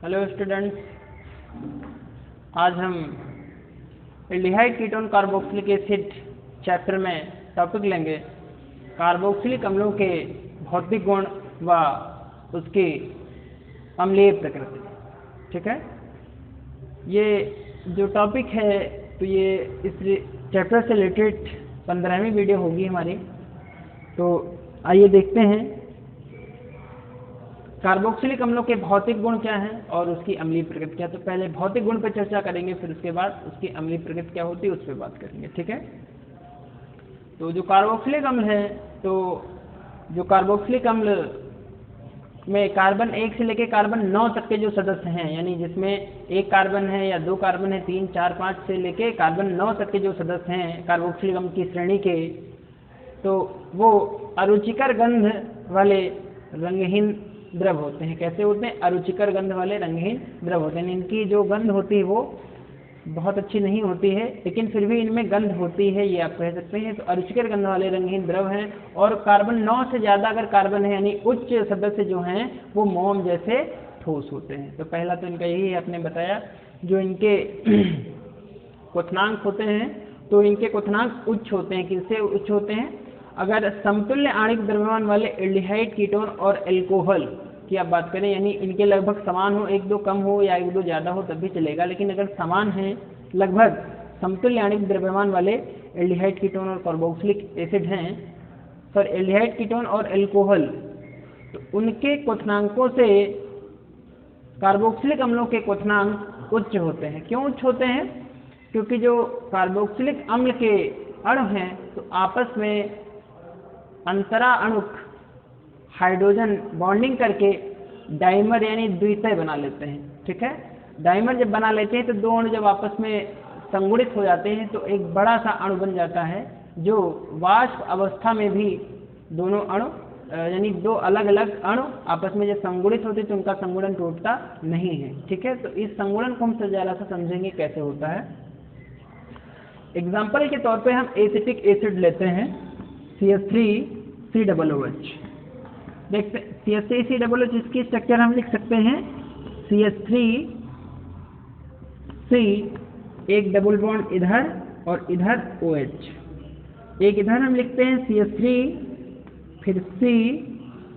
Hello students, आज हम aldehyde ketone carboxylic acid chapter में टॉपिक लेंगे कार्बोक्सिलिक अम्लों के भौतिक गुण व उसकी अम्लीय प्रकृति। ठीक है, ये जो टॉपिक है तो ये इस चैप्टर से रिलेटेड 15वीं वीडियो होगी हमारी। तो आइए देखते हैं कार्बोक्सिलिक अम्लों के भौतिक गुण क्या हैं और उसकी अम्लीय प्रकृति क्या है। तो पहले भौतिक गुण पर चर्चा करेंगे, फिर उसके बाद उसकी अम्लीय प्रकृति क्या होती है उस पर बात करेंगे। ठीक है, तो जो कार्बोक्सिलिक अम्ल है, तो जो कार्बोक्सिलिक अम्ल में कार्बन 1 से लेकर कार्बन 9 तक के जो सदस्य हैं, यानी जिसमें एक कार्बन है या 2 कार्बन है, 3, 4, 5 से लेकर कार्बन 9 तक के जो सदस्य हैं कार्बोक्सिलिक अम्ल की श्रेणी के, तो वो अरुचिकर गंध वाले रंगहीन द्रव होते हैं। कैसे होते हैं? अरुचिकर गंध वाले रंगहीन द्रव होते हैं। इनकी जो गंध होती है वो बहुत अच्छी नहीं होती है, लेकिन फिर भी इनमें गंध होती है, ये आप कह सकते हैं। तो अरुचिकर गंध वाले रंगहीन द्रव हैं और कार्बन 9 से ज़्यादा अगर कार्बन है, यानी उच्च सदस्य जो हैं वो मोम जैसे ठोस होते हैं। तो पहला तो इनका यही है, आपने बताया। जो इनके क्वथनांक होते हैं, तो इनके क्वथनांक उच्च होते हैं। किससे उच्च होते हैं? अगर समतुल्य आणविक द्रव्यमान वाले एल्डिहाइड कीटोन और एल्कोहल की आप बात करें, यानी इनके लगभग समान हो, 1-2 कम हो या 1-2 ज़्यादा हो तब भी चलेगा, लेकिन अगर समान है, लगभग समतुल्य आणविक द्रव्यमान वाले एल्डिहाइड कीटोन और कार्बोक्सिलिक एसिड हैं, सर एल्डिहाइड कीटोन और एल्कोहल, तो उनके क्वथनांकों से कार्बोक्सिलिक अम्लों के क्वथनांक उच्च होते हैं। क्यों उच्च होते हैं? क्योंकि जो कार्बोक्सिलिक अम्ल के अणु हैं तो आपस में अंतरा अणुक हाइड्रोजन बॉन्डिंग करके डाइमर यानी द्वितीय बना लेते हैं। ठीक है, डाइमर जब बना लेते हैं तो दो अणु जब आपस में संगुणित हो जाते हैं तो एक बड़ा सा अणु बन जाता है, जो वाष्प अवस्था में भी दोनों अणु यानी दो अलग अलग अणु आपस में जब संगुणित होते तो उनका संगुणन टूटता नहीं है। ठीक है, तो इस संगुणन को हम जरा सा समझेंगे कैसे होता है। एग्जाम्पल के तौर पे हम एसिटिक एसिड लेते हैं, CH3COOH। देखते CH3COOH, इसकी स्ट्रक्चर हम लिख सकते हैं CH3C, एक डबल बॉन्ड इधर और इधर OH, एक इधर हम लिखते हैं CH3, फिर C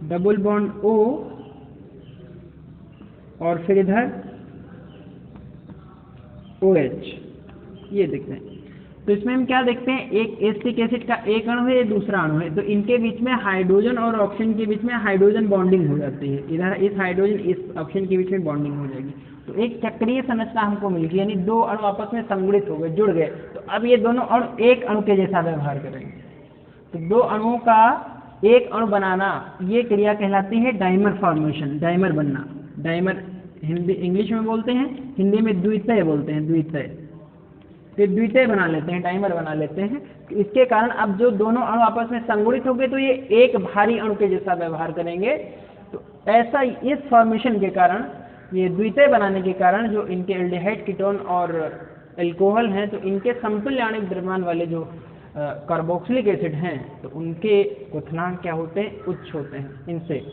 डबल बॉन्ड O और फिर इधर OH। ये देखते हैं, तो इसमें हम क्या देखते हैं, एक एसिटिक एसिड का एक अणु है, ये दूसरा अणु है, तो इनके बीच में हाइड्रोजन और ऑक्सीजन के बीच में हाइड्रोजन बॉन्डिंग हो जाती है। इधर इस हाइड्रोजन इस ऑक्सीजन के बीच में बॉन्डिंग हो जाएगी, तो एक चक्रीय संरचना हमको मिल गई, यानी दो अणु आपस में संगुणित हो गए, जुड़ गए। तो अब ये दोनों अणु एक अणु के जैसा व्यवहार करेंगे। तो दो अणुओं का एक अणु बनाना, ये क्रिया कहलाती है डाइमर फॉर्मेशन, डाइमर बनना। डाइमर हिंदी इंग्लिश में बोलते हैं, हिंदी में द्वितीय बोलते हैं, द्वितीय। फिर द्वितीय बना लेते हैं, डाइमर बना लेते हैं। इसके कारण अब जो दोनों अणु आपस में संगुणित हो गए तो ये एक भारी अणु के जैसा व्यवहार करेंगे। तो ऐसा इस फॉर्मेशन के कारण, ये द्वितीय बनाने के कारण, जो इनके एल्डिहाइड कीटोन और एल्कोहल हैं, तो इनके समतुल्य आणविक द्रव्यमान वाले जो कार्बोक्सिलिक एसिड हैं, तो उनके क्वथनांक क्या होते हैं? उच्च होते हैं इनसे,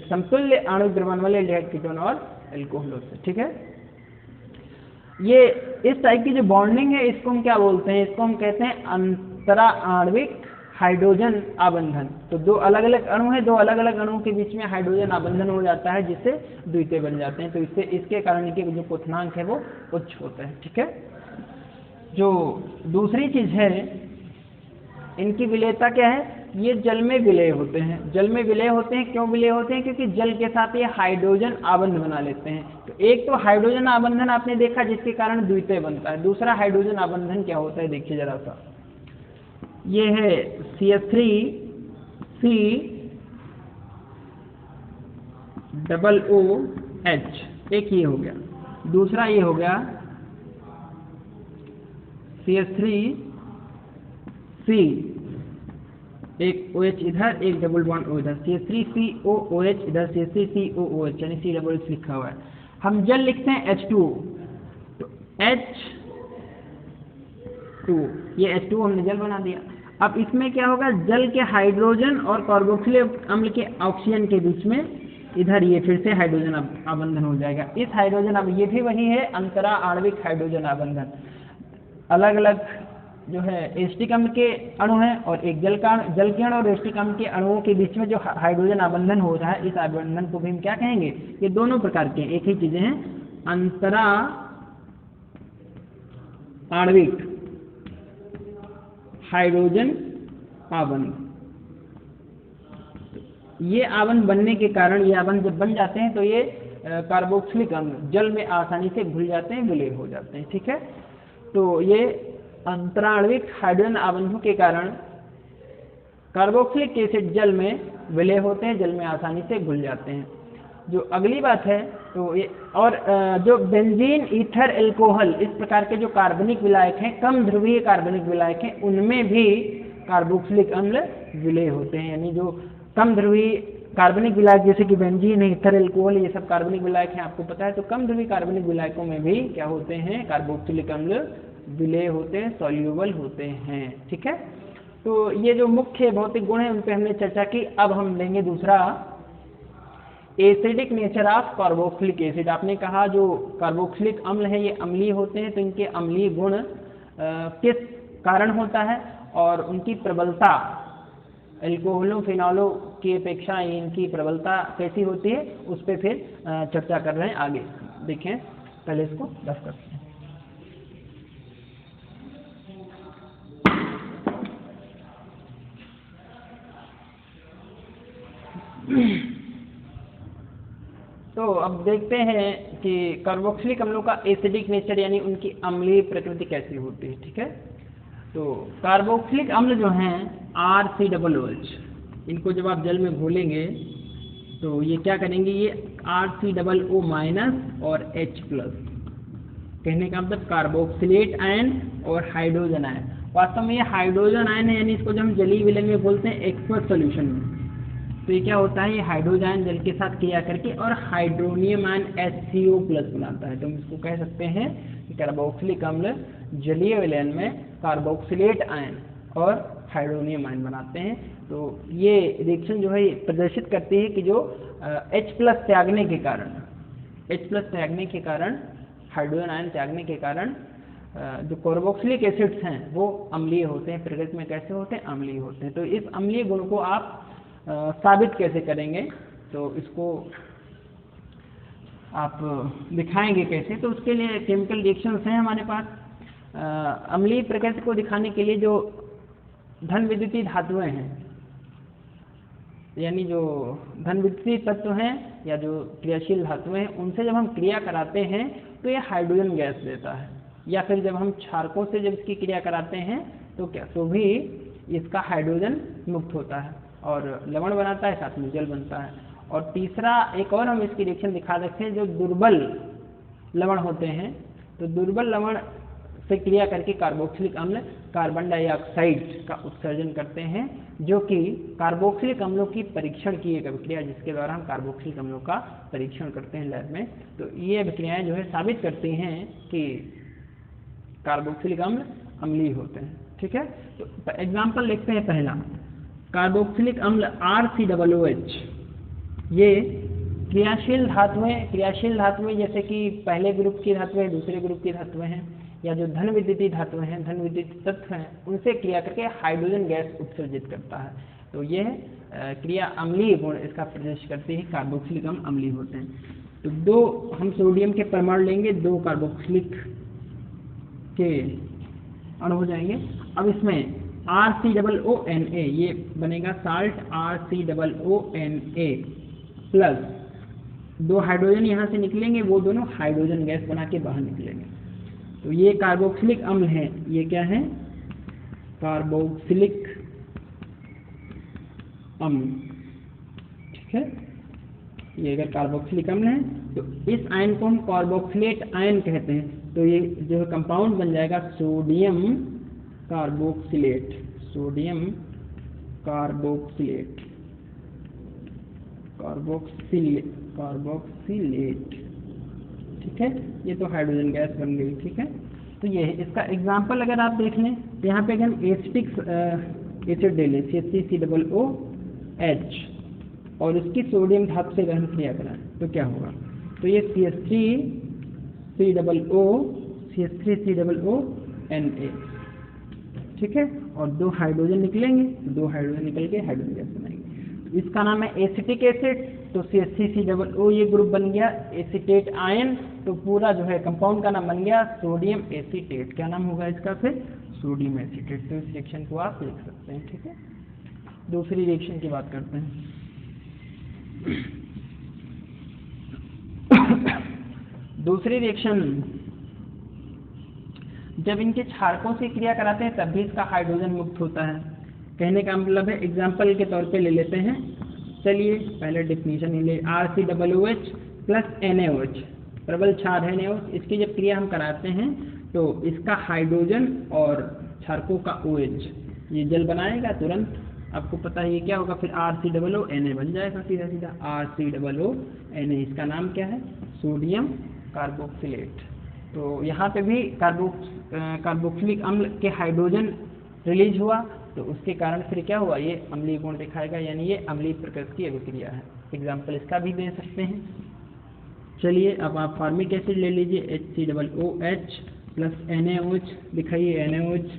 समतुल्य आणविक द्रव्यमान वाले एल्डिहाइड कीटोन और एल्कोहल से। ठीक है, ये इस टाइप की जो बॉन्डिंग है इसको हम क्या बोलते हैं? इसको हम कहते हैं अंतरा आणविक हाइड्रोजन आबंधन। तो दो अलग अलग अणु हैं, दो अलग अलग अणुओं के बीच में हाइड्रोजन आबंधन हो जाता है, जिससे द्वितीय बन जाते हैं। तो इससे इसके कारण इनके जो क्वथनांक है वो उच्च होते हैं। ठीक है, जो दूसरी चीज है, इनकी विलेयता क्या है? ये जल में विलेय होते हैं। जल में विलेय होते हैं, क्यों विलेय होते हैं? क्योंकि जल के साथ ये हाइड्रोजन आबंध बना लेते हैं। तो एक तो हाइड्रोजन आबंधन आपने देखा जिसके कारण द्वितीय बनता है, दूसरा हाइड्रोजन आबंधन क्या होता है देखिए जरा सा। ये है CH3C डबल OH, एक ये हो गया, दूसरा ये हो गया CH3C, एक OH इधर, एक डबल बॉन्ड O इधर, CH3COOH इधर, CH3COOH, यानी C डबल H लिखा हुआ है। हम जल लिखते हैं H2O, तो H2, ये H2O हमने जल बना दिया। अब इसमें क्या होगा? जल के हाइड्रोजन और कार्बोक्सिलिक अम्ल के ऑक्सीजन के बीच में इधर ये फिर से हाइड्रोजन आबंधन हो जाएगा। इस हाइड्रोजन, अब ये भी वही है अंतरा आणविक हाइड्रोजन आबंधन। अलग अलग जो है एसिटिक अम्ल के अणु हैं और एक जल के अणु और एसिटिक अम्ल के अणुओं के बीच में जो हाइड्रोजन आबंधन हो रहा है, इस आबंधन को भी हम क्या कहेंगे? ये दोनों प्रकार के एक ही चीजें हैं, अंतरा आणविक हाइड्रोजन आबंध। ये आबंध बनने के कारण, ये आबंध जब बन जाते हैं तो ये कार्बोक्सिलिक अम्ल जल में आसानी से घुल जाते हैं, विलय हो जाते हैं। ठीक है, तो ये अंतराणविक हाइड्रोजन आबंधों के कारण कार्बोक्सिलिक एसिड जल में विलय होते हैं, जल में आसानी से घुल जाते हैं। जो अगली बात है तो ये, और जो बेंजीन, ईथर, एल्कोहल, इस प्रकार के जो कार्बनिक विलायक हैं, कम ध्रुवीय कार्बनिक विलायक हैं, उनमें भी कार्बोक्सिलिक अम्ल विलय होते हैं। यानी जो कम ध्रुवीय कार्बनिक विलायक जैसे कि बेंजीन, ईथर, एल्कोहल, ये सब कार्बनिक विलायक हैं, आपको पता है। तो कम ध्रुवीय कार्बनिक विलायकों में भी क्या होते हैं? कार्बोक्सिलिक अम्ल विलय होते हैं, सॉल्यूबल होते हैं। ठीक है, तो ये जो मुख्य भौतिक गुण हैं उन पर हमने चर्चा की। अब हम लेंगे दूसरा, acidic nature of carboxylic acid. आपने कहा जो कार्बोक्सिलिक अम्ल है ये अम्लीय होते हैं, तो इनके अम्लीय गुण किस कारण होता है और उनकी प्रबलता एल्कोहलों, फिनॉलों की अपेक्षा इनकी प्रबलता कैसी होती है, उस पर फिर चर्चा कर रहे हैं आगे। देखें, पहले इसको रफ करते हैं। तो अब देखते हैं कि कार्बोक्सिलिक अम्लों का एसिडिक नेचर यानी उनकी अम्लीय प्रकृति कैसी होती है। ठीक है, तो कार्बोक्सिलिक अम्ल जो हैं RCOOH, इनको जब आप जल में घोलेंगे तो ये क्या करेंगे? ये RCOO माइनस और H प्लस, कहने का मतलब कार्बोक्सिलेट आयन और हाइड्रोजन आयन। वास्तव में ये हाइड्रोजन आयन है, यानी इसको जब हम जलीय विलयन में बोलते हैं एक्वस सॉल्यूशन में, तो ये क्या होता है? ये हाइड्रोजन आयन जल के साथ क्रिया करके और हाइड्रोनियम आयन HCO प्लस बनाता है। तो हम इसको कह सकते हैं कि कार्बोक्सिलिक अम्ल जलीय विलयन में कार्बोक्सिलेट आयन और हाइड्रोनियम आयन बनाते हैं। तो ये रिएक्शन जो है प्रदर्शित करती है कि जो H प्लस त्यागने के कारण हाइड्रोजन आयन त्यागने के कारण जो कार्बोक्सिलिक एसिड्स हैं वो अम्लीय होते हैं, प्रकृति में कैसे होते हैं? अम्लीय होते हैं। तो इस अम्लीय गुण को आप साबित कैसे करेंगे? तो इसको आप दिखाएंगे कैसे? तो उसके लिए केमिकल रिएक्शंस हैं हमारे पास। अम्लीय प्रकृति को दिखाने के लिए जो धन विद्युतीय धातुएं हैं, यानी जो धन विद्युतीय तत्व हैं या जो क्रियाशील धातुएं हैं, उनसे जब हम क्रिया कराते हैं तो ये हाइड्रोजन गैस देता है। या फिर जब हम क्षारकों से जब इसकी क्रिया कराते हैं तो क्या, तो भी इसका हाइड्रोजन मुक्त होता है और लवण बनाता है, साथ में जल बनता है। और तीसरा एक और हम इसकी रिएक्शन दिखा सकते हैं, जो दुर्बल लवण होते हैं, तो दुर्बल लवण से क्रिया करके कार्बोक्सिलिक अम्ल कार्बन डाइऑक्साइड का उत्सर्जन करते हैं, जो कि कार्बोक्सिलिक अम्लों की परीक्षण की एक अभिक्रिया, जिसके द्वारा हम कार्बोक्सिलिक अम्लों का परीक्षण करते हैं लैब में। तो ये अभिक्रियाएं जो है साबित करती हैं कि कार्बोक्सिलिक अम्ल अम्लीय होते हैं। ठीक है, तो एग्जाम्पल देखते हैं। पहला, कार्बोक्सिलिक अम्ल RCOOH, ये क्रियाशील धातुएं जैसे कि पहले ग्रुप की धातुएं, दूसरे ग्रुप की धातुएं हैं, या जो धन विद्युतीय धातुएं हैं, धन विद्युतीय तत्व हैं, उनसे क्रिया करके हाइड्रोजन गैस उत्सर्जित करता है। तो यह क्रिया अम्लीय गुण इसका प्रदर्शित करती है, कार्बोक्सिलिक अम्ल अम्लीय होते हैं। तो दो हम सोडियम के परमाणु लेंगे, दो कार्बोक्सिलिक के अणु हो जाएंगे। अब इसमें RCOONA, ये बनेगा साल्ट RCOONA प्लस दो हाइड्रोजन यहाँ से निकलेंगे, वो दोनों हाइड्रोजन गैस बना के बाहर निकलेंगे। तो ये कार्बोक्सिलिक अम्ल है, ये क्या है? कार्बोक्सिलिक अम्ल। ठीक है, ये अगर कार्बोक्सिलिक अम्ल है तो इस आयन को हम कार्बोक्सिलेट आयन कहते हैं। तो ये जो है कंपाउंड बन जाएगा sodium carboxylate, sodium carboxylate, carboxylate. ठीक है, ये तो हाइड्रोजन गैस बन गई। ठीक है, तो ये है इसका एग्जाम्पल। अगर आप देख लें तो यहाँ पे अगर हम एसिटिक एसिड ले लें, CH3COOH, और उसकी सोडियम धातु से गहन क्रिया कराएं तो क्या होगा? तो ये CH3COO Na, ठीक है, और 2 हाइड्रोजन निकलेंगे, 2 हाइड्रोजन निकल के हाइड्रोजन गैस बनाएंगे। इसका नाम है एसिटिक एसिड। तो CH3COO ये ग्रुप बन गया एसीटेट आयन, तो पूरा जो है कंपाउंड का नाम बन गया सोडियम एसीटेट। क्या नाम होगा इसका फिर? Sodium acetate. तो इस रिएक्शन को आप लिख सकते हैं, ठीक है। दूसरी रिएक्शन की बात करते हैं। दूसरी रिएक्शन, जब इनके क्षारकों से क्रिया कराते हैं तब भी इसका हाइड्रोजन मुक्त होता है। कहने का मतलब है, एग्जाम्पल के तौर पे ले लेते हैं। चलिए पहले डिफिनीशन ही ले, RCOOH प्लस NaOH, प्रबल क्षार है NaOH। इसकी जब क्रिया हम कराते हैं तो इसका हाइड्रोजन और क्षारकों का OH ये जल बनाएगा तुरंत। आपको पता है ये क्या होगा फिर? RCOONA बन जाएगा सीधा सीधा, RCOONA। इसका नाम क्या है? Sodium carboxylate. तो यहाँ पे भी कार्बोक्सिलिक अम्ल के हाइड्रोजन रिलीज हुआ, तो उसके कारण फिर क्या हुआ? ये अम्लीय गुण दिखाएगा, यानी ये अम्लीय प्रकृति की अभिक्रिया है। एग्जाम्पल इसका भी दे सकते हैं। चलिए अब आप फॉर्मिक एसिड ले लीजिए, HCOOH प्लस NaOH दिखाइए, NaOH।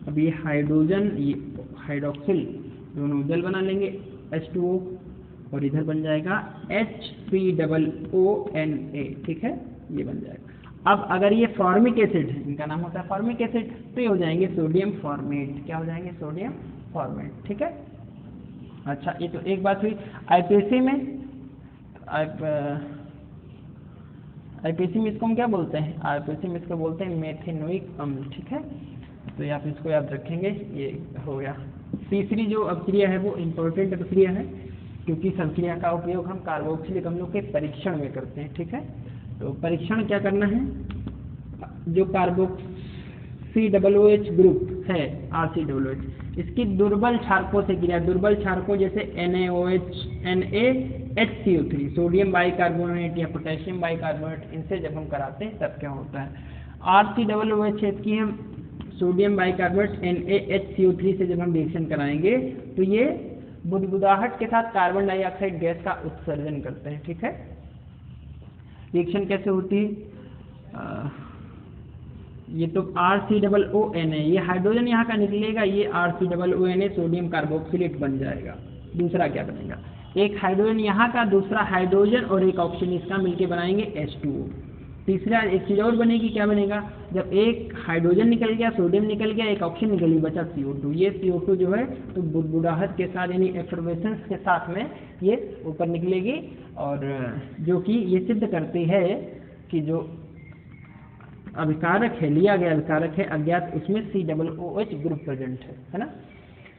अब ये हाइड्रोजन, ये हाइड्रोक्सिल, दोनों जल बना लेंगे H2O, और इधर बन जाएगा HCOONA, ठीक है, ये बन जाएगा। अब अगर ये फॉर्मिक एसिड है, इनका नाम होता है फॉर्मिक एसिड, तो ये हो जाएंगे सोडियम फॉर्मेट। क्या हो जाएंगे? सोडियम फॉर्मेट, ठीक है। अच्छा, ये तो एक बात हुई। आईपीसी में इसको हम क्या बोलते हैं? आईपीसी में इसको बोलते हैं मेथेनोइक अम्ल, ठीक है। तो आप इसको याद रखेंगे, ये हो गया। तीसरी जो अभिक्रिया है वो इम्पोर्टेंट अभिक्रिया है, क्योंकि इस अभिक्रिया का उपयोग हम कार्बोक्सिलिक अम्लों के परीक्षण में करते हैं, ठीक है। तो परीक्षण क्या करना है? जो कार्बोक्सीOH ग्रुप है RCOOH, इसकी दुर्बल क्षारकों से क्रिया, दुर्बल क्षारकों जैसे NaOH, NaHCO3, सोडियम बाइकार्बोनेट या पोटेशियम बाइकार्बोनेट, इनसे जब हम कराते हैं तब क्या होता है? RCOOH की हम सोडियम बाइकार्बोनेट NaHCO3 से जब हम रिएक्शन कराएंगे तो ये बुदबुदाहट के साथ कार्बन डाइऑक्साइड गैस का उत्सर्जन करते हैं, ठीक है। रिएक्शन कैसे होती है? ये तो RCOONA, ये हाइड्रोजन यहाँ का निकलेगा, ये RCOONA सोडियम कार्बोक्सिलेट बन जाएगा। दूसरा क्या बनेगा? एक हाइड्रोजन यहाँ का, दूसरा हाइड्रोजन और एक ऑक्सीजन इसका मिलके बनाएंगे H2O। तीसरा एक चीज़ और बनेगी, क्या बनेगा? जब एक हाइड्रोजन निकल गया, सोडियम निकल गया, एक ऑक्सीजन निकल गई, बचा CO2। ये CO2 जो है तो बुदबुदाहट के साथ यानी एफर्वेसेंस के साथ में ये ऊपर निकलेगी, और जो कि ये सिद्ध करती है कि जो अभिकारक है, लिया गया अभिकारक है अज्ञात, उसमें COOH ग्रुप प्रेजेंट है ना।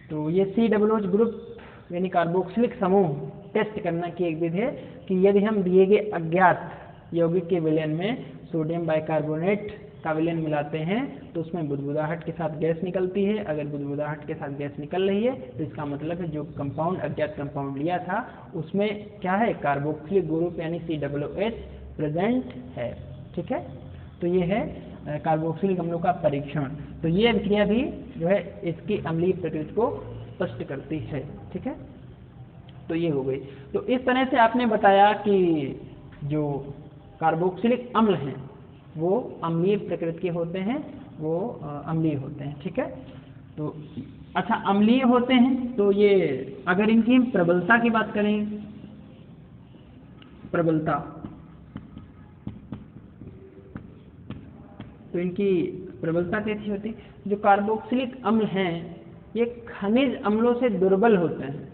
तो ये COOH ग्रुप यानी कार्बोक्सिलिक समूह टेस्ट करना की एक विधि है कि यदि हम दिए गए अज्ञात यौगिक के विलयन में सोडियम बाइकार्बोनेट का विलयन मिलाते हैं तो उसमें बुदबुदाहट के साथ गैस निकलती है। अगर बुदबुदाहट के साथ गैस निकल रही है तो इसका मतलब है जो कंपाउंड अज्ञात कंपाउंड लिया था उसमें क्या है? कार्बोक्सिलिक ग्रुप यानी COOH प्रेजेंट है, ठीक है। तो ये है कार्बोक्सिलिक अम्लों का परीक्षण। तो ये अभिक्रिया भी जो है इसकी अम्लीय प्रकृति को स्पष्ट करती है, ठीक है। तो ये हो गई। तो इस तरह से आपने बताया कि जो कार्बोक्सिलिक अम्ल हैं वो अम्लीय प्रकृति के होते हैं, वो अम्लीय होते हैं, ठीक है। तो अच्छा, अम्लीय होते हैं तो ये अगर इनकी हम प्रबलता की बात करें, प्रबलता, तो इनकी प्रबलता कैसी होती है? जो कार्बोक्सिलिक अम्ल हैं ये खनिज अम्लों से दुर्बल होते हैं,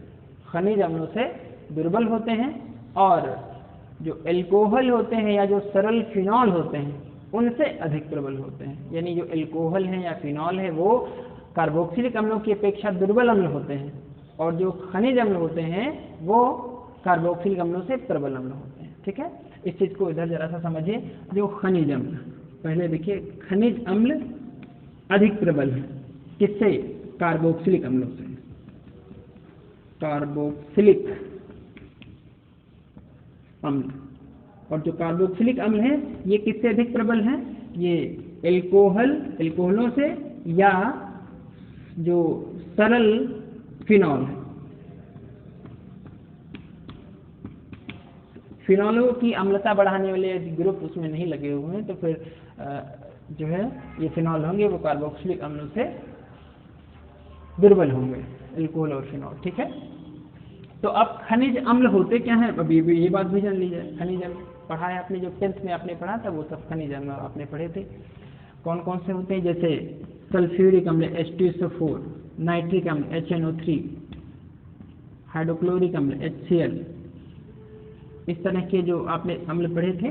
खनिज अम्लों से दुर्बल होते हैं, और जो एल्कोहल होते हैं या जो सरल फिनॉल होते हैं उनसे अधिक प्रबल होते हैं। यानी जो एल्कोहल है या फिनॉल है वो कार्बोक्सिलिक अम्लों की अपेक्षा दुर्बल अम्ल होते हैं, और जो खनिज अम्ल होते हैं वो कार्बोक्सिलिक अम्लों से प्रबल अम्ल होते हैं, ठीक है। इस चीज़ को इधर जरा सा समझिए। जो खनिज अम्ल, पहले देखिए, खनिज अम्ल अधिक प्रबल है किससे? कार्बोक्सिलिक अम्लों से। कार्बोक्सिलिक अम्ल, और जो कार्बोक्सिलिक अम्ल है ये किससे अधिक प्रबल है? ये एल्कोहलों से या जो सरल फिनॉल है, फिनॉलों की अम्लता बढ़ाने वाले ग्रुप उसमें नहीं लगे हुए हैं, तो फिर जो है ये फिनॉल होंगे वो कार्बोक्सिलिक अम्लों से दुर्बल होंगे, एल्कोहल और फिनॉल। ठीक है, तो अब खनिज अम्ल होते क्या हैं, अभी ये बात भी जान लीजिए। खनिज अम्ल पढ़ा है आपने, जो 10th में आपने पढ़ा था वो सब खनिज अम्ल आपने पढ़े थे। कौन कौन से होते हैं, जैसे सल्फ्यूरिक अम्ल H2SO4, नाइट्रिक अम्ल HNO3, हाइड्रोक्लोरिक अम्ल HCl, इस तरह के जो आपने अम्ल पढ़े थे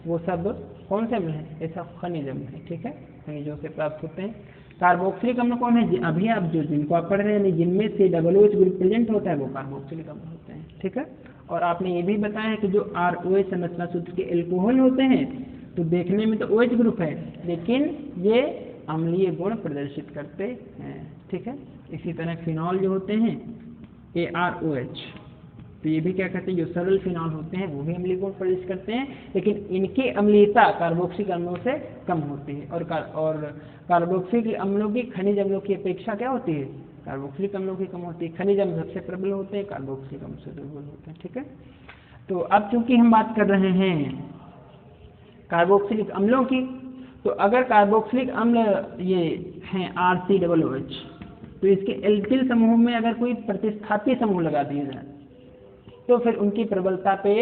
वो सब कौन से अम्ल हैं, ये सब खनिज अम्ल हैं। ठीक है, खनिजों से प्राप्त होते हैं। कार्बोक्सिलिक अम्ल कौन है, अभी आप जिनको आप पढ़ रहे हैं जिनमें से OH ग्रुप प्रेजेंट होता है वो कार्बोक्सिलिक अम्ल होते हैं। ठीक है, और आपने ये भी बताया है कि जो ROH संरचना सूत्र के एल्कोहल होते हैं तो देखने में तो OH ग्रुप है लेकिन ये अम्लीय गुण प्रदर्शित करते हैं। ठीक है, इसी तरह फिनॉल जो होते हैं AROH, तो ये भी क्या कहते हैं, जो सरल फिनॉल होते हैं वो भी अम्लीय गुण प्रदर्शित करते हैं, लेकिन इनकी अम्लीयता कार्बोक्सिलिक अम्लों से कम होती है। और कार्बोक्सिलिक अम्लों की खनिज अम्लों की अपेक्षा क्या होती है, कार्बोक्सिलिक अम्लों की कम होती है। खनिज अम्ल सबसे प्रबल होते हैं, कार्बोक्सिलिक अम्ल से दुर्बल होते हैं। ठीक है, तो अब चूंकि हम बात कर रहे हैं कार्बोक्सिलिक अम्लों की, तो अगर कार्बोक्सिलिक अम्ल ये हैं RCOOH, तो इसके एल्किल समूह में अगर कोई प्रतिस्थापी समूह लगा दिए जाए तो फिर उनकी प्रबलता पे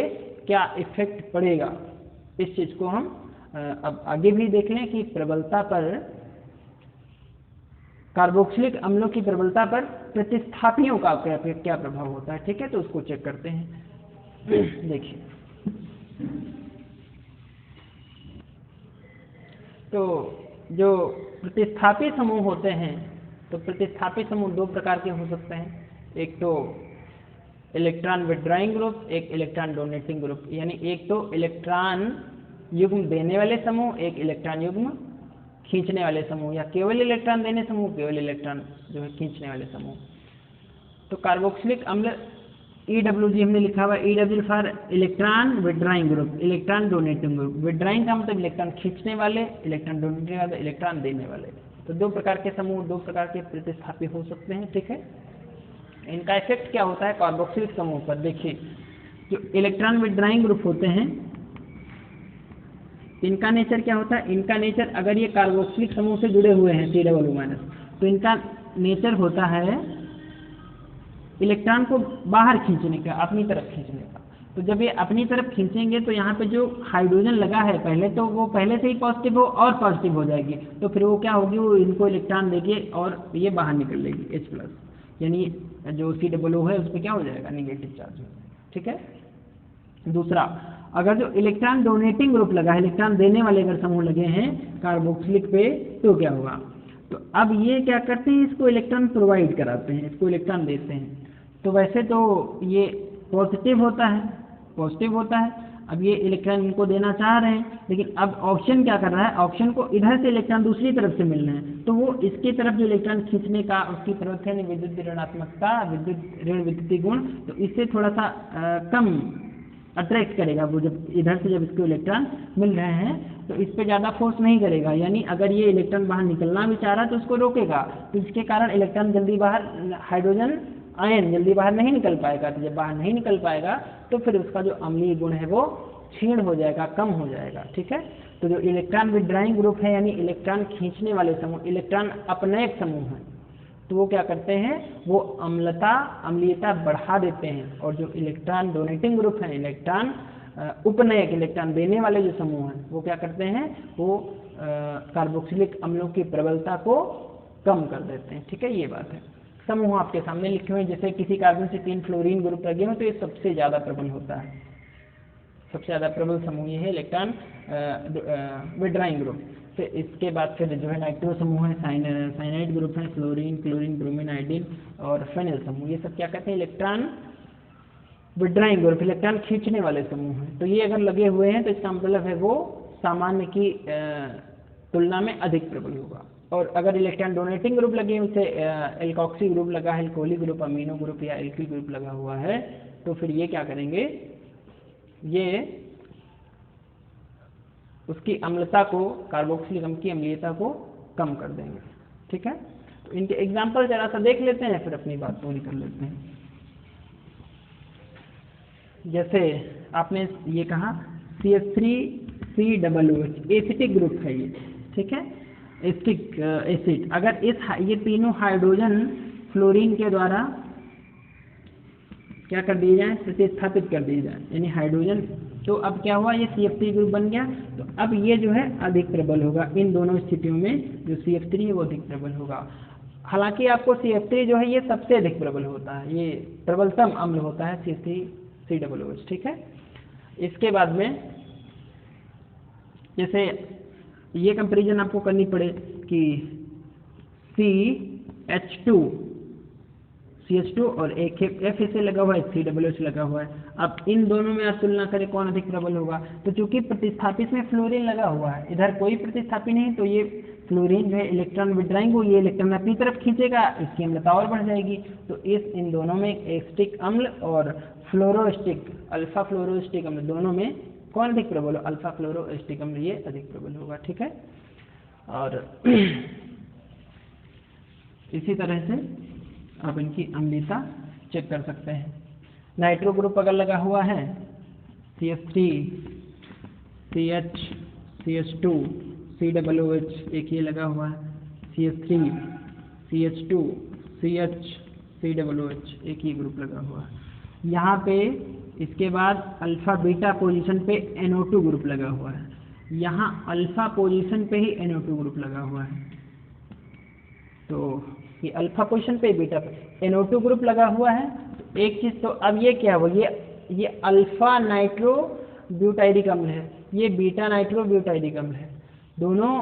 क्या इफेक्ट पड़ेगा, इस चीज को हम अब आगे भी देख लें कि प्रबलता पर, कार्बोक्सिलिक अम्लों की प्रबलता पर प्रतिस्थापियों का क्या प्रभाव होता है। ठीक है, तो उसको चेक करते हैं। देखिए, तो जो प्रतिस्थापी समूह होते हैं, तो प्रतिस्थापी समूह दो प्रकार के हो सकते हैं, एक तो इलेक्ट्रॉन विड्रॉइंग ग्रुप, एक इलेक्ट्रॉन डोनेटिंग ग्रुप। यानी एक तो इलेक्ट्रॉन युग्म देने वाले समूह, एक इलेक्ट्रॉन युग्म खींचने वाले समूह, या केवल इलेक्ट्रॉन देने समूह, केवल इलेक्ट्रॉन जो है खींचने वाले समूह। तो कार्बोक्सिलिक अम्ल EWG हमने लिखा हुआ, EWG for electron withdrawing group, electron donating group. Withdrawing का मतलब इलेक्ट्रॉन खींचने वाले, इलेक्ट्रॉन डोनेटिंग वाले इलेक्ट्रॉन देने वाले। तो दो प्रकार के समूह, दो प्रकार के प्रतिस्थापी हो सकते हैं। ठीक है, इनका इफेक्ट क्या होता है कार्बोक्सिलिक समूह पर। देखिए, जो इलेक्ट्रॉन विड्रॉइंग ग्रुप होते हैं इनका नेचर क्या होता है, इनका नेचर अगर ये कार्बोक्सिलिक समूह से जुड़े हुए हैं COO-, तो इनका नेचर होता है इलेक्ट्रॉन को बाहर खींचने का, अपनी तरफ खींचने का। तो जब ये अपनी तरफ खींचेंगे तो यहाँ पे जो हाइड्रोजन लगा है पहले, तो वो पहले से ही पॉजिटिव हो और पॉजिटिव हो जाएगी, तो फिर वो क्या होगी, वो इनको इलेक्ट्रॉन देगी और ये बाहर निकल लेगी H+, यानी जो COO है उस पर क्या हो जाएगा, निगेटिव चार्ज हो जाएगा। ठीक है, दूसरा, अगर जो इलेक्ट्रॉन डोनेटिंग ग्रुप लगा है, इलेक्ट्रॉन देने वाले अगर समूह लगे हैं कार्बोक्सिलिक पे, तो क्या होगा, तो अब ये क्या करते हैं, इसको इलेक्ट्रॉन प्रोवाइड कराते हैं, इसको इलेक्ट्रॉन देते हैं। तो वैसे तो ये पॉजिटिव होता है, पॉजिटिव होता है। अब ये इलेक्ट्रॉन इनको देना चाह रहे हैं, लेकिन अब ऑप्शन क्या कर रहा है, ऑप्शन को इधर से इलेक्ट्रॉन दूसरी तरफ से मिल रहे हैं, तो वो इसकी तरफ जो इलेक्ट्रॉन खींचने का उसकी प्रवृत्ति है विद्युत ऋणात्मकता, विद्युत ऋण विद्युतीय गुण, तो इससे थोड़ा सा कम अट्रैक्ट करेगा। वो जब इधर से जब इसको इलेक्ट्रॉन मिल रहे हैं तो इस पर ज़्यादा फोर्स नहीं करेगा, यानी अगर ये इलेक्ट्रॉन बाहर निकलना भी चाह रहा है तो उसको रोकेगा, तो इसके कारण इलेक्ट्रॉन जल्दी बाहर, हाइड्रोजन आयन जल्दी बाहर नहीं निकल पाएगा। तो जब बाहर नहीं निकल पाएगा तो फिर उसका जो अम्लीय गुण है वो क्षीण हो जाएगा, कम हो जाएगा। ठीक है, तो जो इलेक्ट्रॉन विड्रॉइंग ग्रुप है यानी इलेक्ट्रॉन खींचने वाले समूह, इलेक्ट्रॉन अपनयक समूह हैं, तो वो क्या करते हैं, वो अम्लीयता बढ़ा देते हैं। और जो इलेक्ट्रॉन डोनेटिंग ग्रुप है, इलेक्ट्रॉन उपनयक, इलेक्ट्रॉन देने वाले जो समूह हैं, वो क्या करते हैं, वो कार्बोक्सिलिक अम्लों की प्रबलता को कम कर देते हैं। ठीक है, ये बात है। समूह आपके सामने लिखे हुए हैं, जैसे किसी कार्बन से 3 फ्लोरीन ग्रुप लगे हो तो ये सबसे ज़्यादा प्रबल होता है, सबसे ज़्यादा प्रबल समूह ये है इलेक्ट्रॉन विड्रॉइंग ग्रुप। फिर इसके बाद फिर जो है नाइट्रो समूह है, साइनाइड ग्रुप है, फ्लोरीन, क्लोरीन, ब्रोमीन, आयोडीन और फेनिल समूह, ये सब क्या कहते हैं, इलेक्ट्रॉन विड्रॉइंग ग्रुप, इलेक्ट्रॉन खींचने वाले समूह हैं। तो ये अगर लगे हुए हैं तो इसका मतलब है वो सामान्य की तुलना में अधिक प्रबल होगा। और अगर इलेक्ट्रॉन डोनेटिंग ग्रुप लगे, उसे एल्कोक्सी ग्रुप लगा है, एल्कोहली ग्रुप, अमीनो ग्रुप या एल्किल ग्रुप लगा हुआ है, तो फिर ये क्या करेंगे, ये उसकी अम्लता को, कार्बोक्सिलिक अम्ल की अम्लीयता को कम कर देंगे। ठीक है, तो इनके एग्जाम्पल जरा सा देख लेते हैं, फिर अपनी बात पूरी कर लेते हैं। जैसे आपने ये कहा CH3COOH एसिटिक ग्रुप है ये, ठीक है, एसिटिक एसिड। अगर ये तीनों हाइड्रोजन फ्लोरीन के द्वारा क्या कर दिए जाए, प्रतिस्थापित कर दिए जाए, यानी हाइड्रोजन, तो अब क्या हुआ, ये CF3 ग्रुप बन गया। तो अब ये जो है अधिक प्रबल होगा, इन दोनों स्थितियों में जो CF3 है वो अधिक प्रबल होगा। हालांकि आपको CF3 जो है ये सबसे अधिक प्रबल होता है, ये प्रबलतम अम्ल होता है CH3COOH, ठीक है। इसके बाद में जैसे ये कंपेरिजन आपको करनी पड़े कि CH2 और एक F इसे लगा हुआ है, COOH लगा हुआ है। अब इन दोनों में आप तुलना करें कौन अधिक प्रबल होगा, तो चूंकि प्रतिस्थापित में फ्लोरीन लगा हुआ है, इधर कोई प्रतिस्थापी नहीं, तो ये फ्लोरीन जो है इलेक्ट्रॉन विड्राइंग हो, ये इलेक्ट्रॉन अपनी तरफ खींचेगा, इसकी अम्लता और बढ़ जाएगी। तो इन दोनों में एसिटिक अम्ल और फ्लोरोएस्टिक, अल्फा फ्लोरोएस्टिक अम्ल, दोनों में कौन अधिक प्रबल हो, अल्फा फ्लोरोएस्टिक अम्ल ये अधिक प्रबल होगा, ठीक है। और इसी तरह से आप इनकी अम्लता चेक कर सकते हैं। नाइट्रो ग्रुप अगर लगा हुआ है, CH3 CH CH2 COOH, एक ये लगा हुआ है CH3 CH2 CH COOH, एक ये ग्रुप लगा हुआ है। यहाँ पे इसके बाद अल्फा बीटा पोजीशन पे NO2 ग्रुप लगा हुआ है, यहाँ अल्फा पोजीशन पे ही NO2 ग्रुप लगा हुआ है। तो ये अल्फा पोजीशन पे, बीटा पे NO2 ग्रुप लगा हुआ है। तो एक चीज़, तो अब ये क्या हुआ, ये अल्फा नाइट्रो ब्यूटाइरिक अम्ल है, ये बीटा नाइट्रो ब्यूटाइरिक अम्ल है। दोनों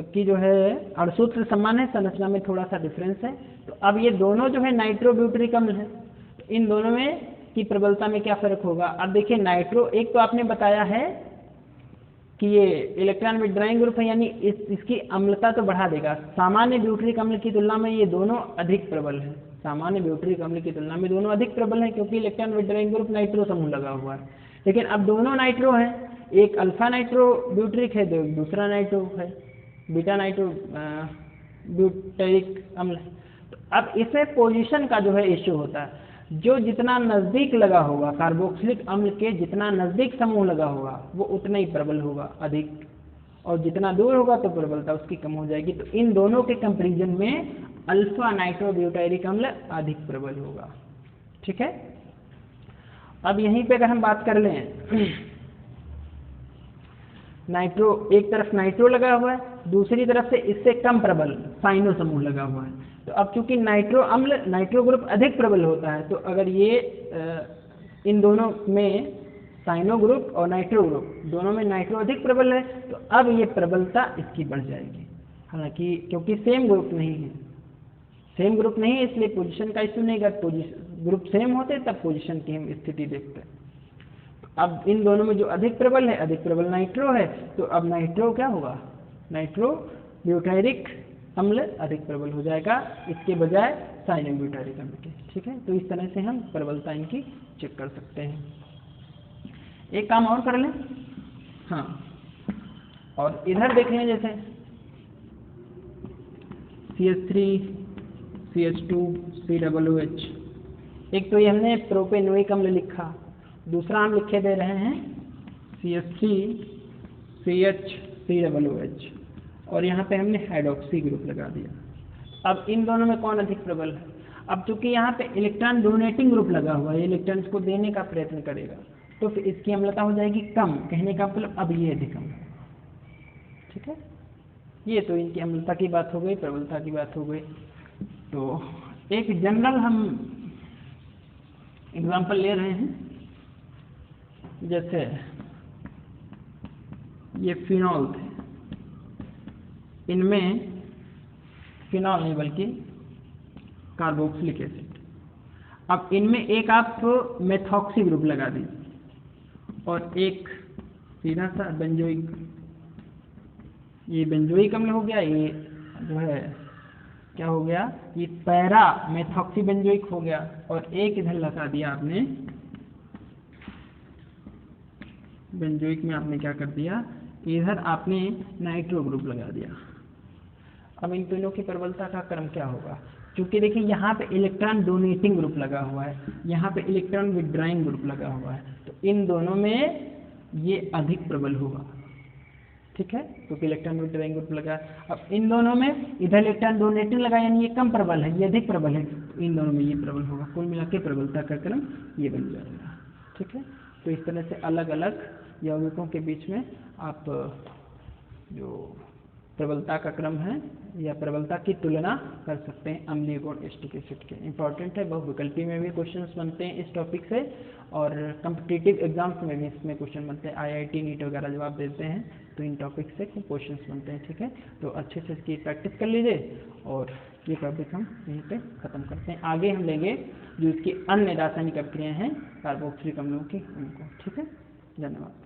की जो है अणुसूत्र समान है, संरचना में थोड़ा सा डिफरेंस है। तो अब ये दोनों जो है नाइट्रो ब्यूटरिक अम्ल है, तो इन दोनों में की प्रबलता में क्या फर्क होगा। अब देखिए नाइट्रो, एक तो आपने बताया है कि ये इलेक्ट्रॉन विड्राइंग ग्रुप है, यानी इसकी अम्लता तो बढ़ा देगा। सामान्य ब्यूटरिक अम्ल की तुलना में ये दोनों अधिक प्रबल है, सामान्य ब्यूटरिक अम्ल की तुलना में दोनों अधिक प्रबल है, क्योंकि इलेक्ट्रॉन विड्राइंग ग्रुप नाइट्रो समूह लगा हुआ है। लेकिन अब दोनों नाइट्रो है, एक अल्फा नाइट्रो ब्यूटरिक है, दूसरा नाइट्रो है बीटा नाइट्रो ब्यूटेरिक अम्ल। तो अब इसमें पोजीशन का जो है इश्यू होता है, जो जितना नज़दीक लगा होगा, कार्बोक्सिलिक अम्ल के जितना नज़दीक समूह लगा होगा वो उतना ही प्रबल होगा, अधिक, और जितना दूर होगा तो प्रबलता उसकी कम हो जाएगी। तो इन दोनों के कंपैरिजन में अल्फा नाइट्रोब्यूटाइरिक अम्ल अधिक प्रबल होगा, ठीक है। अब यहीं पे अगर हम बात कर लें, नाइट्रो, एक तरफ नाइट्रो लगा हुआ है, दूसरी तरफ से इससे कम प्रबल साइनो समूह लगा हुआ है। तो अब चूंकि नाइट्रो अम्ल, नाइट्रो ग्रुप अधिक प्रबल होता है, तो अगर ये इन दोनों में साइनो ग्रुप और नाइट्रो ग्रुप दोनों में नाइट्रो अधिक प्रबल है, तो अब ये प्रबलता इसकी बढ़ जाएगी। हालांकि क्योंकि सेम ग्रुप नहीं है, सेम ग्रुप नहीं है, इसलिए पोजीशन का इश्यू नहीं। अगर ग्रुप सेम होते तब पोजीशन की हम स्थिति देखते हैं। अब इन दोनों में जो अधिक प्रबल है, अधिक प्रबल नाइट्रो है, तो अब नाइट्रो क्या होगा, नाइट्रो ब्यूटाइरिक अम्ल अधिक प्रबल हो जाएगा, इसके बजाय साइनो ब्यूटाइरिक अम्ल के, ठीक है। तो इस तरह से हम प्रबलता इनकी चेक कर सकते हैं। एक काम और कर लें, हाँ, और इधर देख लें, जैसे CH3 CH2 COOH, एक तो ये हमने प्रोपेनोइक अम्ल लिखा, दूसरा हम लिखे दे रहे हैं CH3 CH COOH, और यहाँ पे हमने हाइड्रोक्सी ग्रुप लगा दिया। अब इन दोनों में कौन अधिक प्रबल है। अब चूंकि यहाँ पे इलेक्ट्रॉन डोनेटिंग ग्रुप लगा हुआ है, इलेक्ट्रॉन को देने का प्रयत्न करेगा, तो फिर इसकी अम्लता हो जाएगी कम। कहने का मतलब अब ये अधिक अम्ल, ठीक है। ये तो इनकी अम्लता की बात हो गई, प्रबलता की बात हो गई। तो एक जनरल हम एग्जाम्पल ले रहे हैं, जैसे ये फिनॉल थे, इनमें फिनॉल नहीं बल्कि कार्बोक्सिलिक एसिड। अब इनमें एक आप मेथॉक्सी ग्रुप लगा दीजिए और एक सीधा सा बेंजोइक, ये बेंजोइक अम्ल हो गया, ये जो है क्या हो गया, ये पैरा मेथॉक्सी बेंजोइक हो गया, और एक इधर लगा दिया आपने बेंजोइक में, आपने क्या कर दिया, इधर आपने नाइट्रो ग्रुप लगा दिया। अब इन तीनों की प्रबलता का क्रम क्या होगा, क्योंकि देखिए यहाँ पे इलेक्ट्रॉन डोनेटिंग ग्रुप लगा हुआ है, यहाँ पे इलेक्ट्रॉन विड्राइंग ग्रुप लगा हुआ है, तो इन दोनों में ये अधिक प्रबल होगा, ठीक है, क्योंकि इलेक्ट्रॉन विड्रॉइंग ग्रुप लगा। अब इन दोनों में इधर इलेक्ट्रॉन डोनेटिंग लगा, यानी ये कम प्रबल है, ये अधिक प्रबल है, तो इन दोनों में ये प्रबल होगा। कुल मिला के प्रबलता का क्रम ये बन जाएगा, ठीक है। तो इस तरह से अलग अलग यौगिकों के बीच में आप जो प्रबलता का क्रम है या प्रबलता की तुलना कर सकते हैं अम्लीय गुण एसिटिक एसिड के। इंपॉर्टेंट है, बहुविकल्पी में भी क्वेश्चंस बनते हैं इस टॉपिक से, और कम्पिटिटिव एग्जाम्स में भी इसमें क्वेश्चन बनते हैं। IIT नीट वगैरह जब आप देते हैं तो इन टॉपिक से क्वेश्चंस बनते हैं, ठीक है। तो अच्छे से इसकी प्रैक्टिस कर लीजिए, और ये टॉपिक हम यहीं पे ख़त्म करते हैं। आगे हम लेंगे जो इसकी अन्य रासायनिक अभिक्रियाएँ हैं कार्बोक्सिलिक अम्लों की, उनको, ठीक है। धन्यवाद।